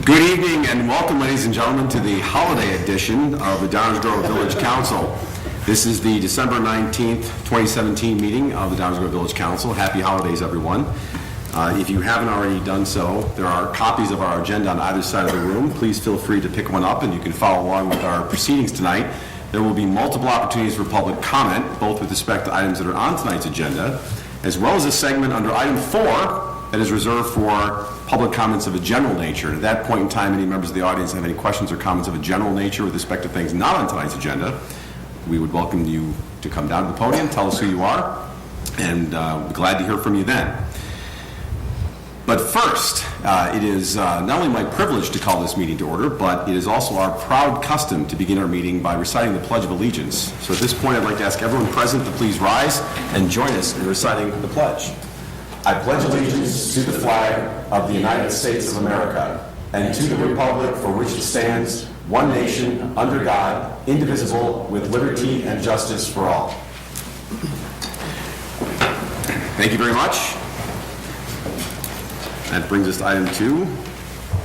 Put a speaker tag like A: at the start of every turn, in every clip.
A: Good evening and welcome, ladies and gentlemen, to the holiday edition of the Downers Grove Village Council. This is the December 19th, 2017 meeting of the Downers Grove Village Council. Happy holidays, everyone. If you haven't already done so, there are copies of our agenda on either side of the room. Please feel free to pick one up and you can follow along with our proceedings tonight. There will be multiple opportunities for public comment, both with respect to items that are on tonight's agenda, as well as a segment under item 4 that is reserved for public comments of a general nature. And at that point in time, any members of the audience have any questions or comments of a general nature with respect to things not on tonight's agenda, we would welcome you to come down to the podium, tell us who you are, and we'll be glad to hear from you then. But first, it is not only my privilege to call this meeting to order, but it is also our proud custom to begin our meeting by reciting the Pledge of Allegiance. So at this point, I'd like to ask everyone present to please rise and join us in reciting the pledge. I pledge allegiance to the flag of the United States of America and to the republic for which it stands, one nation, under God, indivisible, with liberty and justice for all. Thank you very much. That brings us to item 2,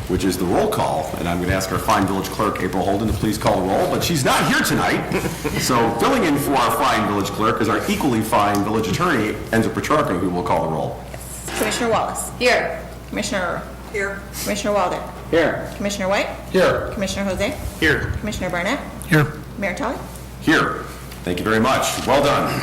A: which is the roll call. And I'm going to ask our fine village clerk, April Holden, to please call the roll. But she's not here tonight. So filling in for our fine village clerk is our equally fine village attorney, Enzo Petrarca, who will call the roll.
B: Yes. Commissioner Wallace. Here. Commissioner. Here. Commissioner Walden.
C: Here.
B: Commissioner White.
C: Here.
B: Commissioner Jose.
C: Here.
B: Commissioner Barnett.
C: Here.
B: Mayor Tully.
A: Here. Thank you very much. Well done.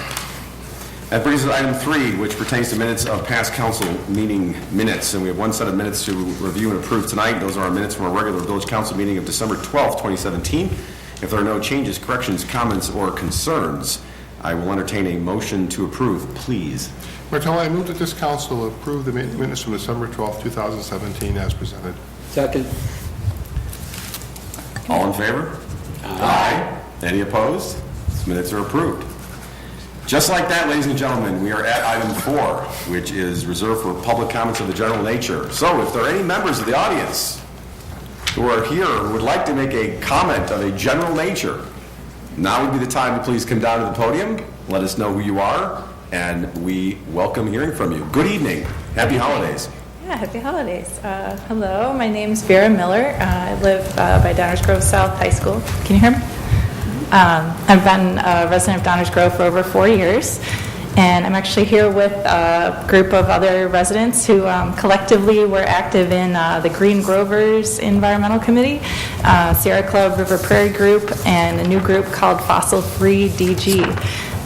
A: That brings us to item 3, which pertains to minutes of past council meeting minutes. And we have one set of minutes to review and approve tonight. Those are our minutes from our regular village council meeting of December 12th, 2017. If there are no changes, corrections, comments, or concerns, I will entertain a motion to approve, please.
C: Martello, I move that this council approve the minutes from December 12th, 2017 as presented.
D: Second.
A: All in favor? Aye. Any opposed? These minutes are approved. Just like that, ladies and gentlemen, we are at item 4, which is reserved for public comments of a general nature. So if there are any members of the audience who are here who would like to make a comment of a general nature, now would be the time to please come down to the podium, let us know who you are, and we welcome hearing from you. Good evening. Happy holidays.
E: Yeah, happy holidays. Hello, my name's Vera Miller. I live by Downers Grove South High School. Can you hear me? I've been a resident of Downers Grove for over 4 years, and I'm actually here with a group of other residents who collectively were active in the Green Grovers Environmental Committee, Sierra Club River Prairie Group, and a new group called Fossil Free DG.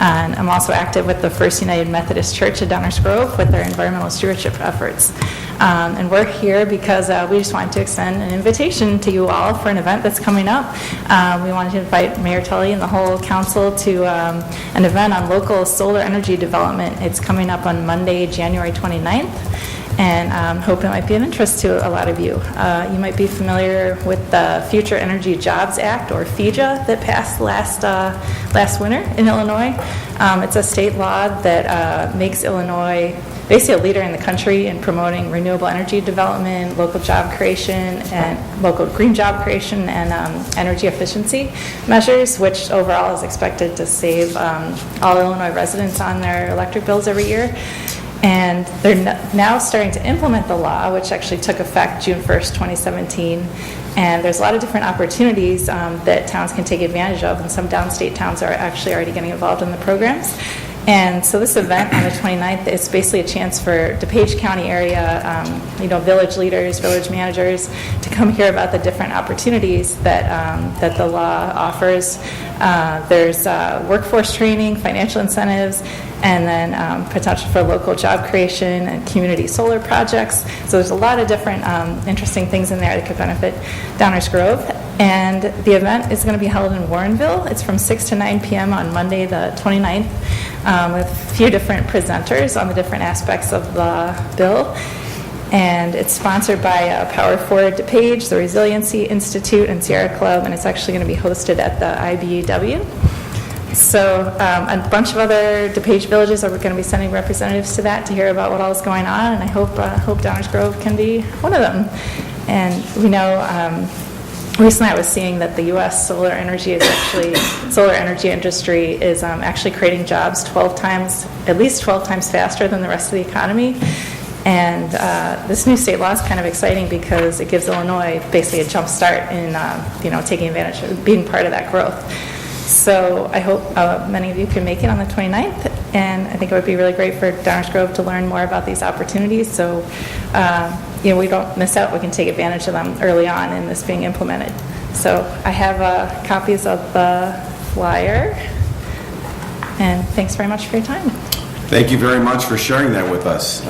E: And I'm also active with the First United Methodist Church of Downers Grove with their environmental stewardship efforts. And we're here because we just wanted to extend an invitation to you all for an event that's coming up. We wanted to invite Mayor Tully and the whole council to an event on local solar energy development. It's coming up on Monday, January 29th. And hope it might be of interest to a lot of you. You might be familiar with the Future Energy Jobs Act, or FEJA, that passed last winter in Illinois. It's a state law that makes Illinois basically a leader in the country in promoting renewable energy development, local job creation, and local green job creation, and energy efficiency measures, which overall is expected to save all Illinois residents on their electric bills every year. And they're now starting to implement the law, which actually took effect June 1st, 2017. And there's a lot of different opportunities that towns can take advantage of, and some downstate towns are actually already getting involved in the programs. And so this event on the 29th is basically a chance for DuPage County area, village leaders, village managers to come hear about the different opportunities that the law offers. There's workforce training, financial incentives, and then potential for local job creation and community solar projects. So there's a lot of different interesting things in there that could benefit Downers Grove. And the event is going to be held in Warrenville. It's from 6 to 9 p.m. on Monday the 29th with a few different presenters on the different aspects of the bill. And it's sponsored by Power Forward DuPage, the Resiliency Institute, and Sierra Club, and it's actually going to be hosted at the IBEW. So a bunch of other DuPage villages are going to be sending representatives to that to hear about what all is going on, and I hope Downers Grove can be one of them. And we know recently I was seeing that the U.S. solar energy industry is actually creating jobs at least 12 times faster than the rest of the economy. And this new state law is kind of exciting because it gives Illinois basically a jump start in, taking advantage of being part of that growth. So I hope many of you can make it on the 29th, and I think it would be really great for Downers Grove to learn more about these opportunities, so we don't miss out. We can take advantage of them early on in this being implemented. So I have copies of the flyer, and thanks very much for your time.
A: Thank you very much for sharing that with us.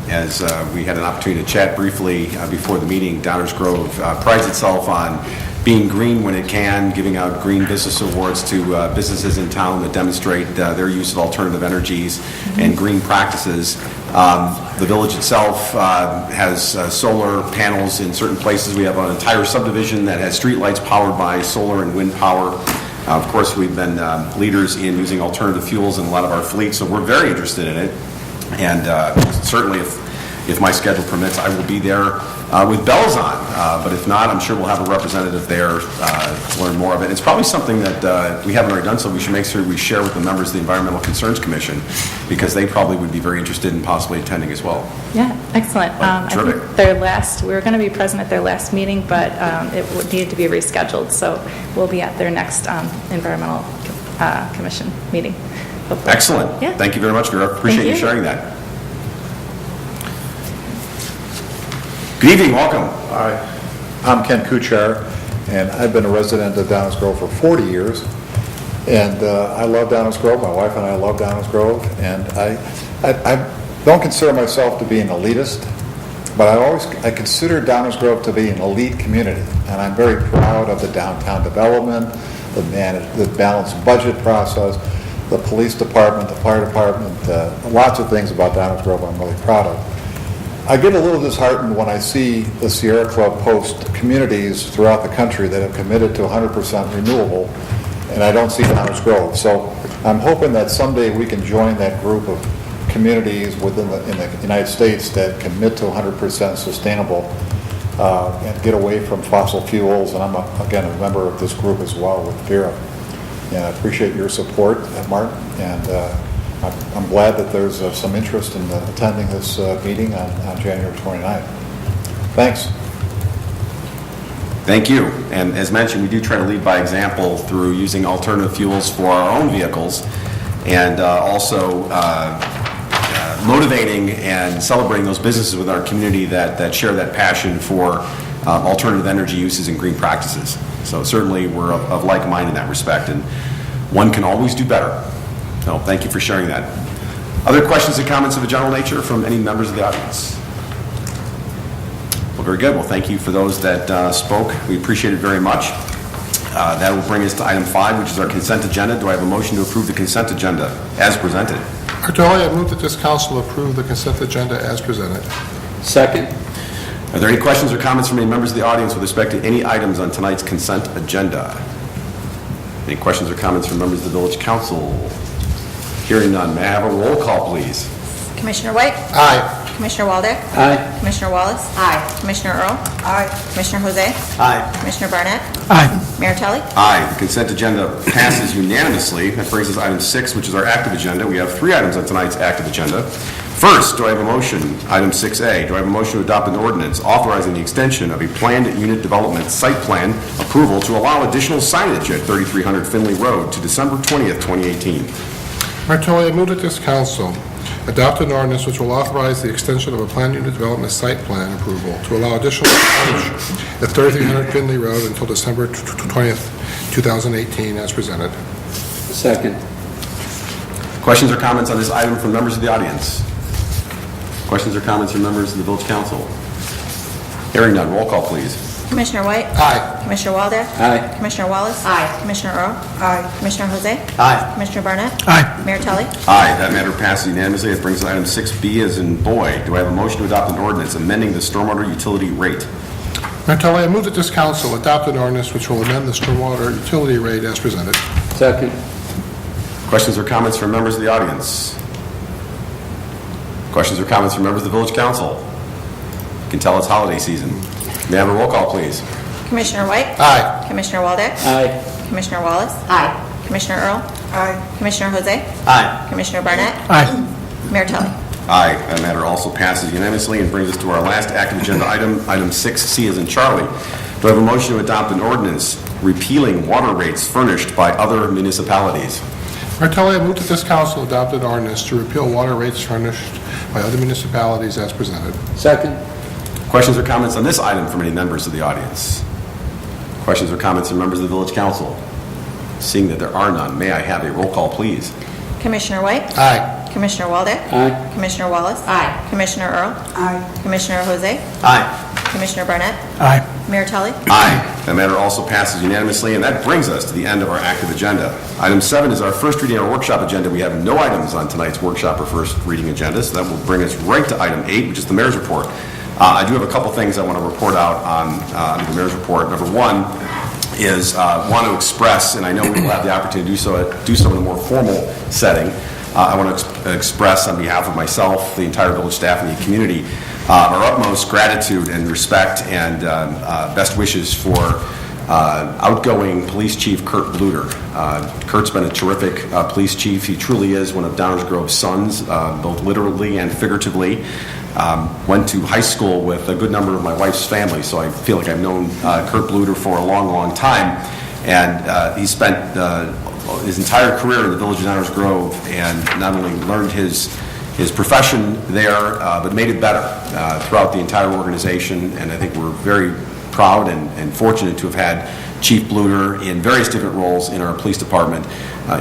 A: As we had an opportunity to chat briefly before the meeting, Downers Grove prides itself on being green when it can, giving out green business awards to businesses in town that demonstrate their use of alternative energies and green practices. The village itself has solar panels in certain places. We have an entire subdivision that has streetlights powered by solar and wind power. Of course, we've been leaders in using alternative fuels in a lot of our fleet, so we're very interested in it. And certainly, if my schedule permits, I will be there with bells on. But if not, I'm sure we'll have a representative there to learn more of it. It's probably something that we haven't already done, so we should make sure we share with the members of the Environmental Concerns Commission, because they probably would be very interested in possibly attending as well.
E: Yeah, excellent. I
A: terrific.
E: think we were going to be present at their last meeting, but needed to be rescheduled, so we'll be at their next Environmental Commission meeting. Hopefully.
A: Excellent.
E: Yeah.
A: Thank you very much, Vera. Appreciate
E: Thank
A: you
E: you.
A: sharing that. Good evening. Welcome.
D: Hi, I'm Ken Kuchar, and I've been a resident of Downers Grove for 40 years. And I love Downers Grove. My wife and I love Downers Grove. And I don't consider myself to be an elitist, but I consider Downers Grove to be an elite community. And I'm very proud of the downtown development, the balanced budget process, the police department, the fire department, lots of things about Downers Grove I'm really proud of. I get a little disheartened when I see the Sierra Club post communities throughout the country that have committed to 100% renewable, and I don't see Downers Grove. So I'm hoping that someday we can join that group of communities in the United States that commit to 100% sustainable and get away from fossil fuels. And I'm, again, a member of this group as well with Vera. And I appreciate your support, Martin, and I'm glad that there's some interest in attending this meeting on January 29th. Thanks.
A: Thank you. And as mentioned, we do try to lead by example through using alternative fuels for our own vehicles, and also motivating and celebrating those businesses with our community that share that passion for alternative energy uses and green practices. So certainly we're of like mind in that respect, and one can always do better. So thank you for sharing that. Other questions and comments of a general nature from any members of the audience? Well, very good. Well, thank you for those that spoke. We appreciate it very much. That will bring us to item 5, which is our consent agenda. Do I have a motion to approve the consent agenda as presented?
C: Artoli, I move that this council approve the consent agenda as presented.
F: Second.
A: Are there any questions or comments from any members of the audience with respect to any items on tonight's consent agenda? Any questions or comments from members of the village council? Hearing none, may I have a roll call, please?
B: Commissioner White?
C: Aye.
B: Commissioner Waldeck?
F: Aye.
B: Commissioner Wallace? Aye. Commissioner Earl? Aye. Commissioner Jose?
F: Aye.
B: Commissioner Barnett?
F: Aye.
B: Mayor Telly?
A: Aye. The consent agenda passes unanimously. That brings us to item 6, which is our active agenda. We have 3 items on tonight's active agenda. First, do I have a motion? Item 6A. Do I have a motion to adopt an ordinance authorizing the extension of a planned unit development site plan approval to allow additional signage at 3300 Finley Road to December 20th, 2018?
C: Artoli, I move that this council adopt an ordinance which will authorize the extension of a planned unit development site plan approval to allow additional signage at 3300 Finley Road until December 20th, 2018, as presented.
F: Second.
A: Questions or comments on this item from members of the audience? Questions or comments from members of the village council? Hearing none, roll call, please.
B: Commissioner White?
C: Aye.
B: Commissioner Waldeck?
F: Aye.
B: Commissioner Wallace? Aye. Commissioner Earl? Aye. Commissioner Jose?
F: Aye.
B: Commissioner Barnett?
C: Aye.
B: Mayor Telly?
A: Aye, that matter passes unanimously. It brings us to item 6B as in boy. Do I have a motion to adopt an ordinance amending the stormwater utility rate?
C: Artoli, I move that this council adopt an ordinance which will amend the stormwater utility rate as presented.
F: Second.
A: Questions or comments from members of the audience? Questions or comments from members of the village council? You can tell it's holiday season. May I have a roll call, please?
B: Commissioner White?
C: Aye.
B: Commissioner Waldeck?
F: Aye.
B: Commissioner Wallace? Aye. Commissioner Earl? Aye. Commissioner Jose?
F: Aye.
B: Commissioner Barnett?
C: Aye.
B: Mayor Telly?
A: Aye. That matter also passes unanimously and brings us to our last active agenda item, item 6C as in Charlie. Do I have a motion to adopt an ordinance repealing water rates furnished by other municipalities?
C: Martelli, I move that this council adopt an ordinance to repeal water rates furnished by other municipalities as presented.
F: Second.
A: Questions or comments on this item from any members of the audience? Questions or comments from members of the village council? Seeing that there are none, may I have a roll call, please?
B: Commissioner White?
C: Aye.
B: Commissioner Waldeck?
F: Aye.
B: Commissioner Wallace? Aye. Commissioner Earl?
G: Aye.
B: Commissioner Jose?
A: Aye.
B: Commissioner Barnett?
C: Aye.
B: Mayor Tully?
A: Aye. That matter also passes unanimously, and that brings us to the end of our active agenda. Item 7 is our first reading of our workshop agenda. We have no items on tonight's workshop or first reading agenda, so that will bring us right to item 8, which is the mayor's report. I do have a couple things I want to report out on the mayor's report. Number one is want to express, and I know we will have the opportunity to do so in a more formal setting. I want to express on behalf of myself, the entire village staff, and the community our utmost gratitude and respect and best wishes for outgoing Police Chief Kurt Bluter. Kurt's been a terrific police chief. He truly is one of Downers Grove's sons, both literally and figuratively. Went to high school with a good number of my wife's family, so I feel like I've known Kurt Bluter for a long, long time. And he spent his entire career in the village of Downers Grove and not only learned his profession there, but made it better throughout the entire organization. And I think we're very proud and fortunate to have had Chief Bluter in various different roles in our police department,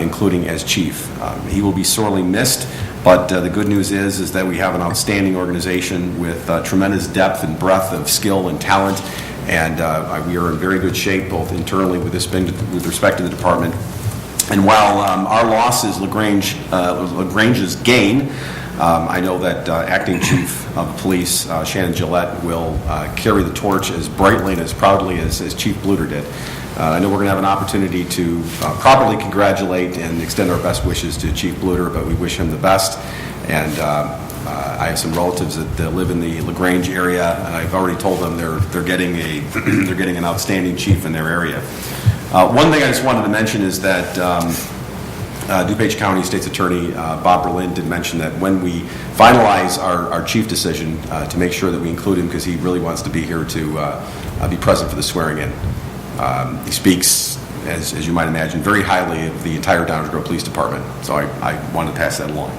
A: including as chief. He will be sorely missed, but the good news is that we have an outstanding organization with tremendous depth and breadth of skill and talent, and we are in very good shape both internally with respect to the department. And while our loss is LaGrange's gain, I know that Acting Chief of Police Shannon Gillette will carry the torch as brightly and as proudly as Chief Bluter did. I know we're going to have an opportunity to properly congratulate and extend our best wishes to Chief Bluter, but we wish him the best. And I have some relatives that live in the LaGrange area, and I've already told them they're getting an outstanding chief in their area. One thing I just wanted to mention is that DuPage County State's Attorney Bob Berlin did mention that when we finalize our chief decision to make sure that we include him because he really wants to be here to be present for the swearing-in. He speaks, as you might imagine, very highly of the entire Downers Grove Police Department, so I wanted to pass that along.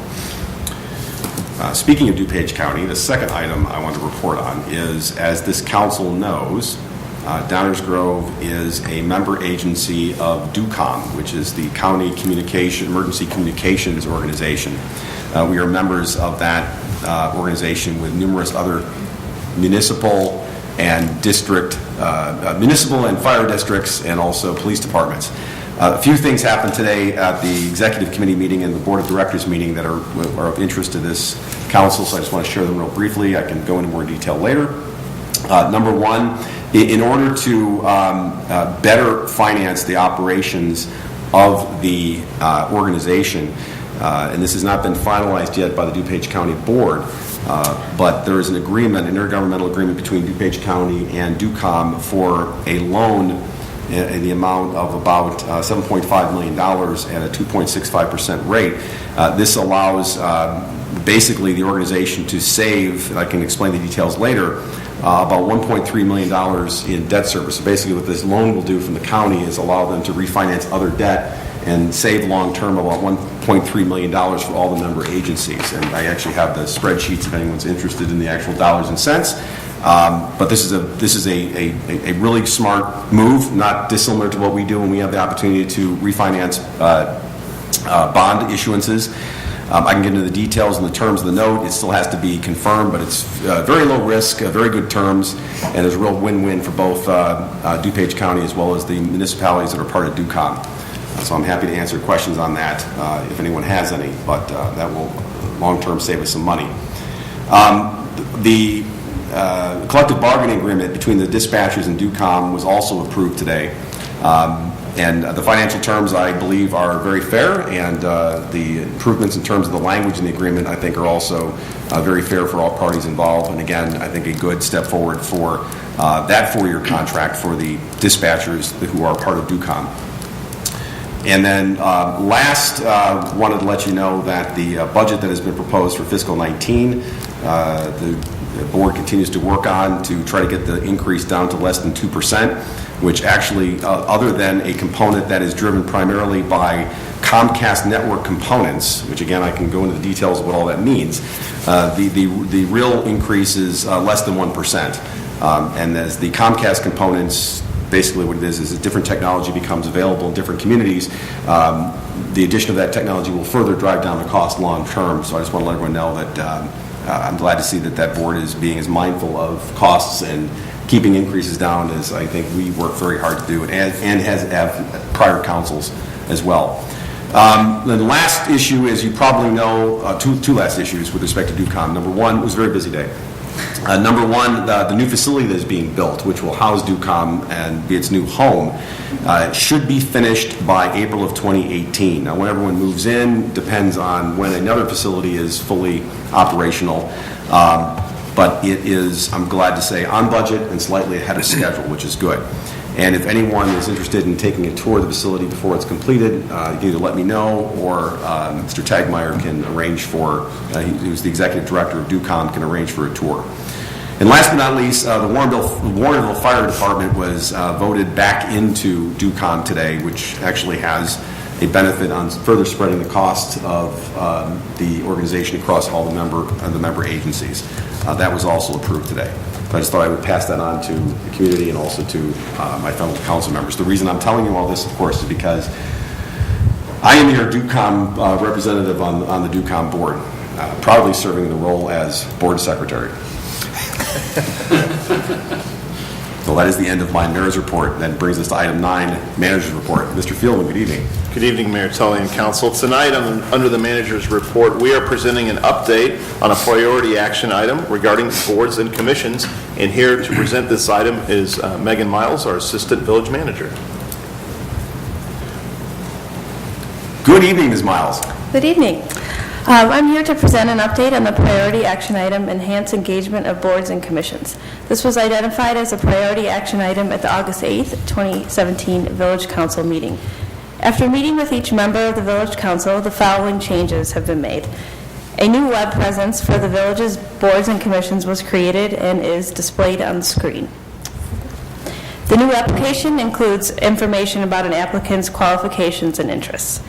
A: Speaking of DuPage County, the second item I want to report on is, as this council knows, Downers Grove is a member agency of DUCOM, which is the County Emergency Communications Organization. We are members of that organization with numerous other municipal and municipal and fire districts, and also police departments. A few things happened today at the executive committee meeting and the board of directors meeting that are of interest to this council, so I just want to share them real briefly. I can go into more detail later. Number one, in order to better finance the operations of the organization, and this has not been finalized yet by the DuPage County Board, but there is an agreement, an intergovernmental agreement between DuPage County and DUCOM for a loan in the amount of about $7.5 million at a 2.65% rate. This allows basically the organization to save, and I can explain the details later, about $1.3 million in debt service. So basically what this loan will do from the county is allow them to refinance other debt and save long-term about $1.3 million for all the member agencies. And I actually have the spreadsheets if anyone's interested in the actual dollars and cents. But this is a really smart move, not dissimilar to what we do when we have the opportunity to refinance bond issuances. I can get into the details and the terms of the note. It still has to be confirmed, but it's very low risk, very good terms, and there's a real win-win for both DuPage County as well as the municipalities that are part of DUCOM. So I'm happy to answer questions on that if anyone has any, but that will long-term save us some money. The collective bargaining agreement between the dispatchers and DUCOM was also approved today. And the financial terms, I believe, are very fair, and the improvements in terms of the language in the agreement, I think, are also very fair for all parties involved. And again, I think a good step forward for that 4-year contract for the dispatchers who are part of DUCOM. And then last, wanted to let you know that the budget that has been proposed for fiscal 19, the board continues to work on to try to get the increase down to less than 2%, which actually, other than a component that is driven primarily by Comcast network components, which again, I can go into the details of what all that means, the real increase is less than 1%. And as the Comcast components, basically what it is as different technology becomes available in different communities, the addition of that technology will further drive down the cost long term. So I just want to let everyone know that I'm glad to see that that board is being as mindful of costs and keeping increases down as I think we work very hard to do, and has prior councils as well. The last issue, as you probably know, two last issues with respect to DUCOM. Number one, it was a very busy day. Number one, the new facility that is being built, which will house DUCOM and be its new home, should be finished by April of 2018. Now, when everyone moves in depends on when another facility is fully operational, but it is, I'm glad to say, on budget and slightly ahead of schedule, which is good. And if anyone is interested in taking a tour of the facility before it's completed, you can either let me know, or Mr. Tagmeyer can arrange for, who's the executive director of DUCOM, can arrange for a tour. And last but not least, the Warrenville Fire Department was voted back into DUCOM today, which actually has a benefit on further spreading the cost of the organization across all the member agencies. That was also approved today. I just thought I would pass that on to the community and also to my fellow council members. The reason I'm telling you all this, of course, is because I am your DUCOM representative on the DUCOM board, proudly serving the role as board secretary. So that is the end of my mayor's report. That brings us to item 9, manager's report. Mr. Fieldman, good evening.
G: Good evening, Mayor Tully and Council. Tonight, under the manager's report, we are presenting an update on a priority action item regarding boards and commissions. And here to present this item is Megan Miles, our assistant village manager.
A: Good evening, Ms. Miles.
H: Good evening. I'm here to present an update on the priority action item, enhance engagement of boards and commissions. This was identified as a priority action item at the August 8th, 2017 Village Council meeting. After meeting with each member of the Village Council, the following changes have been made. A new web presence for the village's boards and commissions was created and is displayed on the screen. The new application includes information about an applicant's qualifications and interests.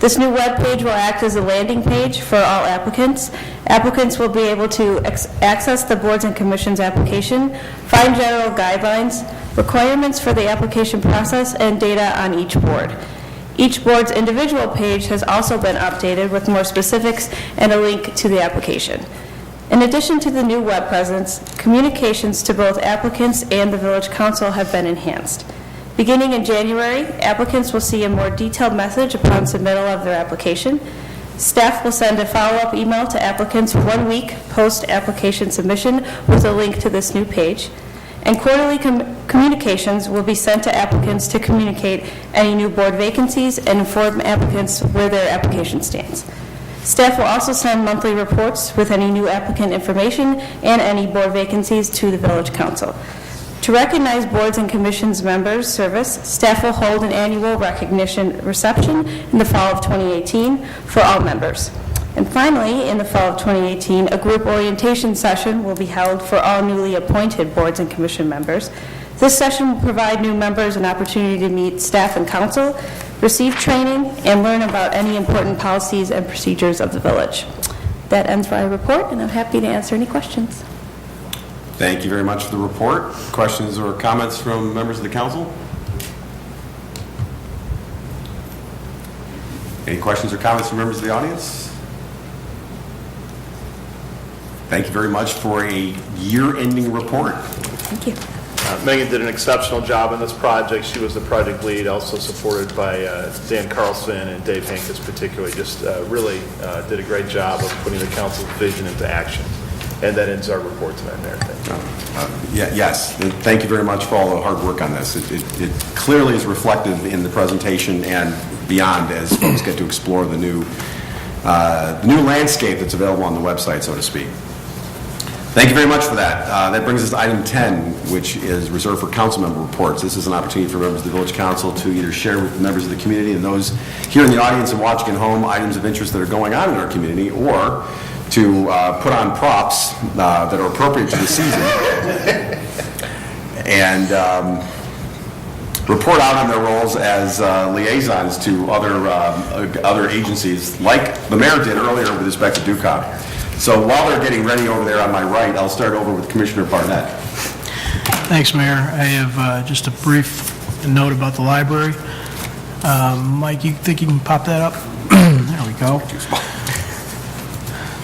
H: This new web page will act as a landing page for all applicants. Applicants will be able to access the boards and commissions application, find general guidelines, requirements for the application process, and data on each board. Each board's individual page has also been updated with more specifics and a link to the application. In addition to the new web presence, communications to both applicants and the Village Council have been enhanced. Beginning in January, applicants will see a more detailed message upon submittal of their application. Staff will send a follow-up email to applicants 1 week post-application submission with a link to this new page. And quarterly communications will be sent to applicants to communicate any new board vacancies and inform applicants where their application stands. Staff will also send monthly reports with any new applicant information and any board vacancies to the Village Council. To recognize boards and commissions members' service, staff will hold an annual recognition reception in the fall of 2018 for all members. And finally, in the fall of 2018, a group orientation session will be held for all newly appointed boards and commission members. This session will provide new members an opportunity to meet staff and council, receive training, and learn about any important policies and procedures of the village. That ends my report, and I'm happy to answer any questions.
A: Thank you very much for the report. Questions or comments from members of the council? Any questions or comments from members of the audience? Thank you very much for a year-ending report.
H: Thank you.
G: Megan did an exceptional job in this project. She was the project lead, also supported by Dan Carlson and Dave Hankus particularly. Just really did a great job of putting the council's vision into action. And that ends our report tonight, Mayor. Thank you.
A: Yes, and thank you very much for all the hard work on this. It clearly is reflective in the presentation and beyond as folks get to explore the new landscape that's available on the website, so to speak. Thank you very much for that. That brings us to item 10, which is reserved for council member reports. This is an opportunity for members of the village council to either share with members of the community and those here in the audience and watching at home items of interest that are going on in our community, or to put on props that are appropriate to the season and report out on their roles as liaisons to other agencies, like the mayor did earlier with respect to DUCOG. So while they're getting ready over there on my right, I'll start over with Commissioner Barnett.
I: Thanks, Mayor. I have just a brief note about the library. Mike, you think you can pop that up? There we go.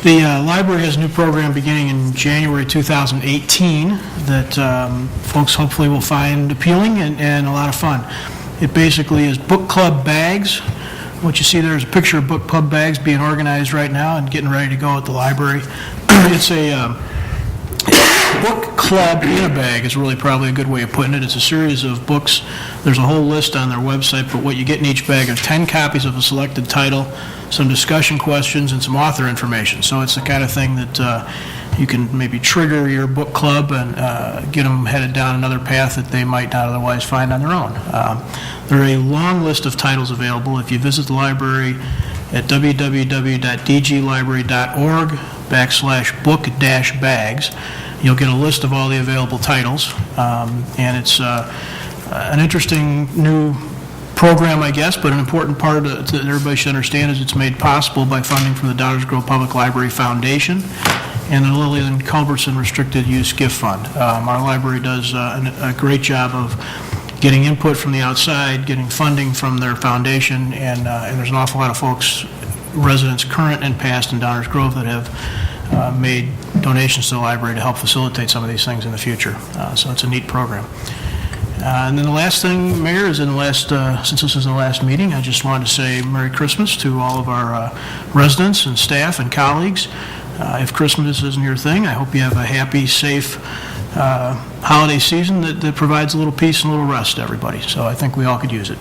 I: The library has a new program beginning in January 2018 that folks hopefully will find appealing and a lot of fun. It basically is book club bags. What you see there is a picture of book club bags being organized right now and getting ready to go at the library. It's a book club in a bag is really probably a good way of putting it. It's a series of books. There's a whole list on their website, but what you get in each bag are 10 copies of a selected title, some discussion questions, and some author information. So it's the kind of thing that you can maybe trigger your book club and get them headed down another path that they might not otherwise find on their own. There are a long list of titles available. If you visit the library at www.dglibrary.org/book-bags, you'll get a list of all the available titles. And it's an interesting new program, I guess, but an important part that everybody should understand is it's made possible by funding from the Downers Grove Public Library Foundation and the Lillian Culbertson Restricted Use Gift Fund. Our library does a great job of getting input from the outside, getting funding from their foundation, and there's an awful lot of folks, residents current and past in Downers Grove, that have made donations to the library to help facilitate some of these things in the future. So it's a neat program. And then the last thing, Mayor, is since this is the last meeting, I just wanted to say Merry Christmas to all of our residents and staff and colleagues. If Christmas isn't your thing, I hope you have a happy, safe holiday season that provides a little peace and a little rest to everybody. So I think we all could use it.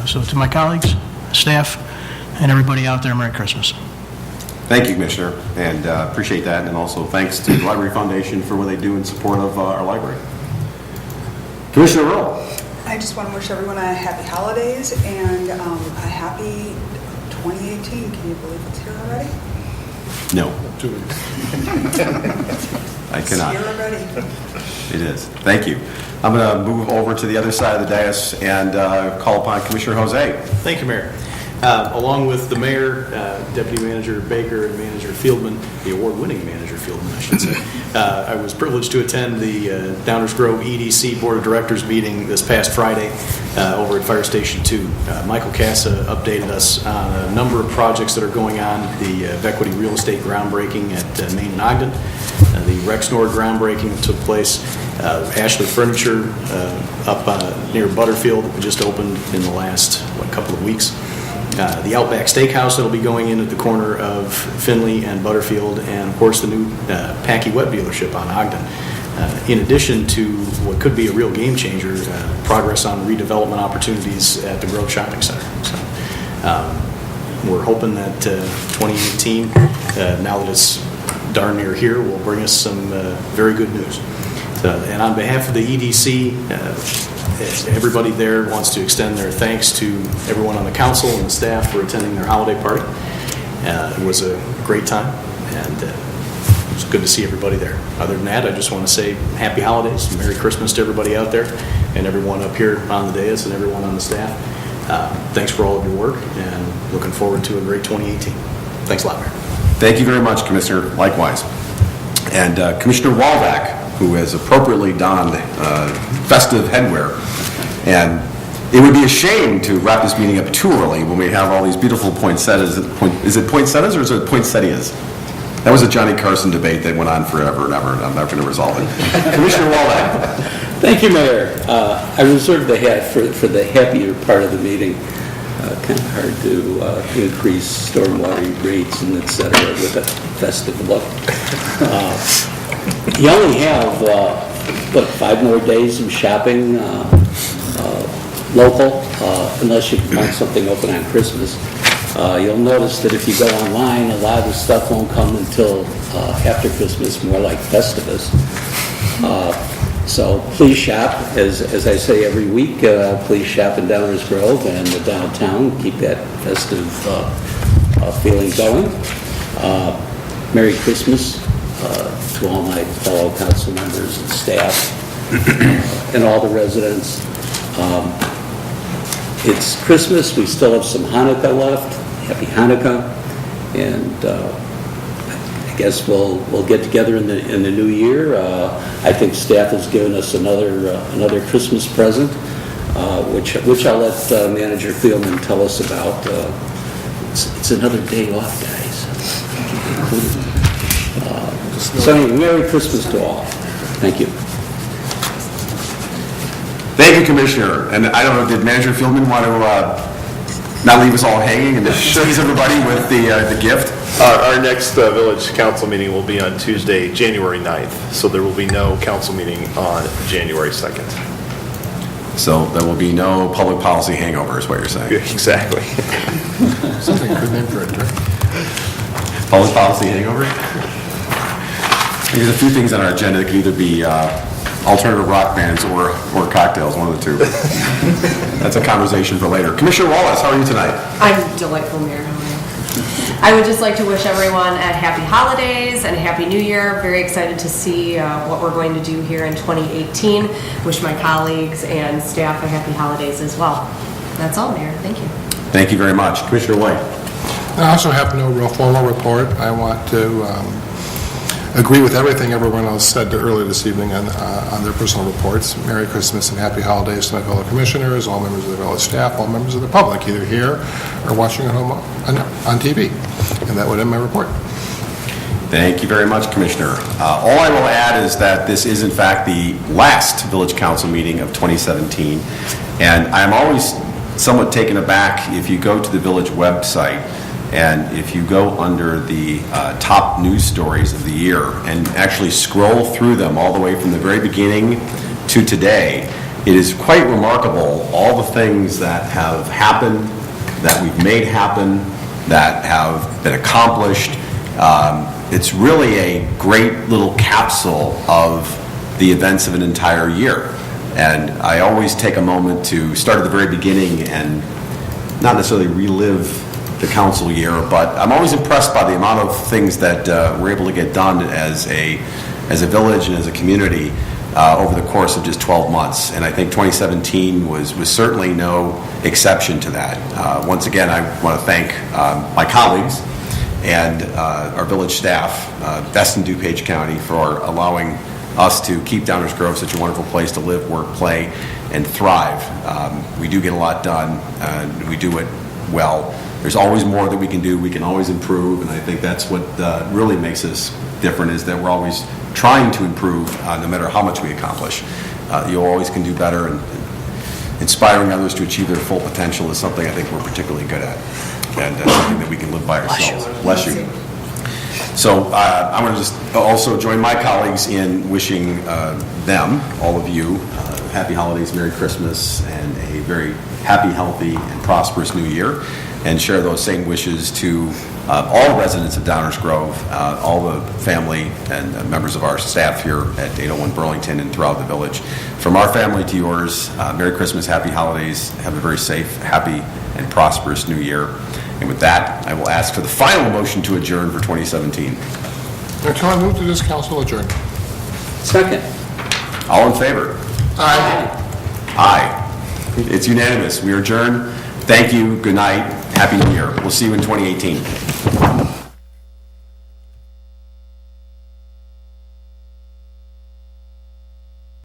I: So to my colleagues, staff, and everybody out there, Merry Christmas.
A: Thank you, Commissioner, and appreciate that. And also thanks to the Library Foundation for what they do in support of our library. Commissioner Earl.
J: I just want to wish everyone a happy holidays and a happy 2018. Can you believe it's here already?
A: No. I cannot.
J: It's here already.
A: It is. Thank you. I'm going to move over to the other side of the dais and call upon Commissioner Jose.
K: Thank you, Mayor. Along with the mayor, Deputy Manager Baker, and Manager Fieldman, the award-winning Manager Fieldman, I should say, I was privileged to attend the Downers Grove EDC Board of Directors meeting this past Friday over at Fire Station 2. Michael Casa updated us on a number of projects that are going on, the Vequity Real Estate groundbreaking at Main and Ogden, the Rexnord groundbreaking that took place, Ashley Furniture up near Butterfield that just opened in the last couple of weeks. The Outback Steakhouse that will be going in at the corner of Finley and Butterfield, and of course the new Packy Wet dealership on Ogden. In addition to what could be a real game changer, progress on redevelopment opportunities at the Grove Shopping Center. So we're hoping that 2018, now that it's darn near here, will bring us some very good news. And on behalf of the EDC, everybody there wants to extend their thanks to everyone on the council and the staff for attending their holiday party. It was a great time, and it was good to see everybody there. Other than that, I just want to say happy holidays, Merry Christmas to everybody out there, and everyone up here on the dais and everyone on the staff. Thanks for all of your work, and looking forward to a great 2018. Thanks a lot, Mayor.
A: Thank you very much, Commissioner. Likewise. And Commissioner Waldeck, who has appropriately donned festive headwear. And it would be a shame to wrap this meeting up too early when we have all these beautiful poinsettias. Is it poinsettias or is it poinsettias? That was a Johnny Carson debate that went on forever and ever, and I'm not going to resolve it. Commissioner Waldeck.
F: Thank you, Mayor. I reserved the hat for the happier part of the meeting. Kind of hard to increase stormwater rates and et cetera with a festive look. You only have, 5 more days of shopping local, unless you can find something open on Christmas. You'll notice that if you go online, a lot of the stuff won't come until after Christmas, more like Festivus. So please shop, as I say every week, please shop in Downers Grove and the downtown. Keep that festive feeling going. Merry Christmas to all my fellow council members and staff and all the residents. It's Christmas. We still have some Hanukkah left. Happy Hanukkah. And I guess we'll get together in the new year. I think staff has given us another Christmas present, which I'll let Manager Fieldman tell us about. It's another day off, guys. So anyway, Merry Christmas to all. Thank you.
A: Thank you, Commissioner. And I don't know, did Manager Fieldman want to not leave us all hanging and just tease everybody with the gift?
G: Our next village council meeting will be on Tuesday, January 9th, so there will be no council meeting on January 2nd.
A: So there will be no public policy hangover, is what you're saying?
G: Exactly.
C: Something good name for a drink.
A: Public policy hangover? There's a few things on our agenda that could either be alternative rock bands or cocktails, one of the two. That's a conversation for later. Commissioner Wallace, how are you tonight?
L: I'm delightful, Mayor. How are you? I would just like to wish everyone a happy holidays and a happy new year. Very excited to see what we're going to do here in 2018. Wish my colleagues and staff a happy holidays as well. That's all, Mayor. Thank you.
A: Thank you very much. Commissioner White.
C: I also have no real formal report. I want to agree with everything everyone else said earlier this evening on their personal reports. Merry Christmas and happy holidays to my fellow commissioners, all members of the village staff, all members of the public, either here or watching at home on TV. And that would end my report.
A: Thank you very much, Commissioner. All I will add is that this is, in fact, the last Village Council meeting of 2017. And I'm always somewhat taken aback if you go to the village website and if you go under the top news stories of the year and actually scroll through them all the way from the very beginning to today, it is quite remarkable all the things that have happened, that we've made happen, that have been accomplished. It's really a great little capsule of the events of an entire year. And I always take a moment to start at the very beginning and not necessarily relive the council year, but I'm always impressed by the amount of things that we're able to get done as a village and as a community over the course of just 12 months. And I think 2017 was certainly no exception to that. Once again, I want to thank my colleagues and our village staff, best in DuPage County, for allowing us to keep Downers Grove such a wonderful place to live, work, play, and thrive. We do get a lot done, and we do it well. There's always more that we can do. We can always improve, and I think that's what really makes us different, is that we're always trying to improve no matter how much we accomplish. You always can do better, and inspiring others to achieve their full potential is something I think we're particularly good at, and something that we can live by ourselves. Bless you. So I want to just also join my colleagues in wishing them, all of you, happy holidays, Merry Christmas, and a very happy, healthy, and prosperous new year, and share those same wishes to all residents of Downers Grove, all the family and members of our staff here at 801 Burlington and throughout the village. From our family to yours, Merry Christmas, happy holidays, have a very safe, happy, and prosperous new year. And with that, I will ask for the final motion to adjourn for 2017.
C: Until I move to this council adjourn.
F: Second.
A: All in favor?
C: Aye.
A: Aye. It's unanimous. We are adjourned. Thank you. Good night. Happy New Year. We'll see you in 2018.